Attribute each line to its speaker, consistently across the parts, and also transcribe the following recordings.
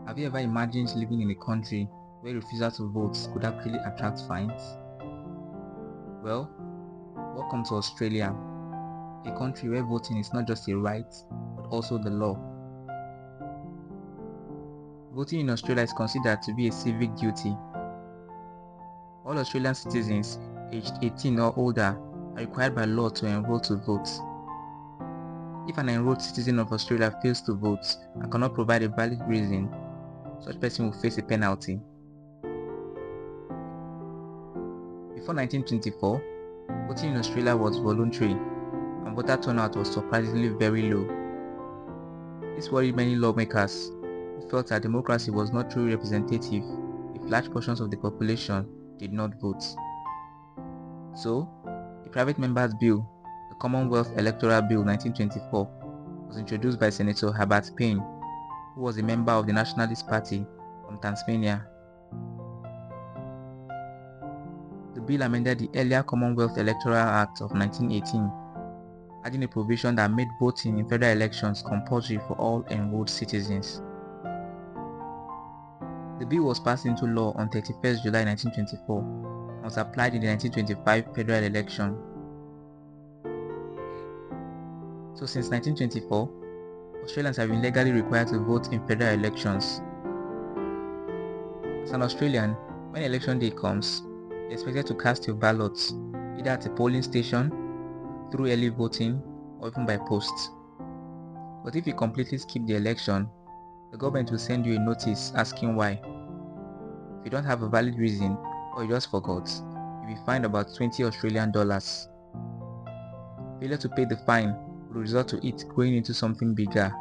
Speaker 1: Have you ever imagined living in a country where refusal to vote could actually attract fines? Well, welcome to Australia, a country where voting is not just a right, but also the law. Voting in Australia is considered to be a civic duty. All Australian citizens aged 18 or older are required by law to enroll to vote. If an enrolled citizen of Australia fails to vote and cannot provide a valid reason, such person will face a penalty. Before 1924, voting in Australia was voluntary and voter turnout was surprisingly very low. This worried many lawmakers who felt that democracy was not truly representative if large portions of the population did not vote. So, a private member's bill, the Commonwealth Electoral Bill 1924, was introduced by Senator Herbert Payne, who was a member of the Nationalist Party from Tasmania. The bill amended the earlier Commonwealth Electoral Act of 1918, adding a provision that made voting in federal elections compulsory for all enrolled citizens. The bill was passed into law on 31st July 1924 and was applied in the 1925 federal election. So since 1924, Australians have been legally required to vote in federal elections. As an Australian, when election day comes, you're expected to cast your ballots either at a polling station, through early voting, or even by post. But if you completely skip the election, the government will send you a notice asking why. If you don't have a valid reason or you just forgot, you'll be fined about 20 Australian dollars. Failure to pay the fine will result to it growing into something bigger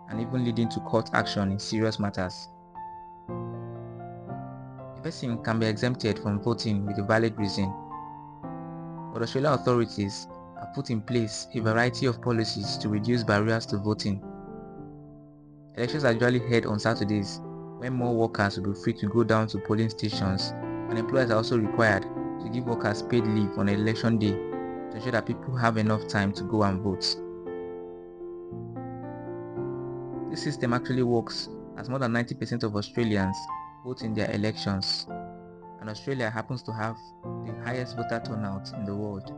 Speaker 1: and even leading to court action in serious matters. A person can be exempted from voting with a valid reason, but Australian authorities have put in place a variety of policies to reduce barriers to voting. Elections are usually held on Saturdays, when more workers will be free to go down to polling stations, and employers are also required to give workers paid leave on election day to ensure that people have enough time to go and vote. This system actually works as more than 90% of Australians vote in their elections, and Australia happens to have the highest voter turnout in the world.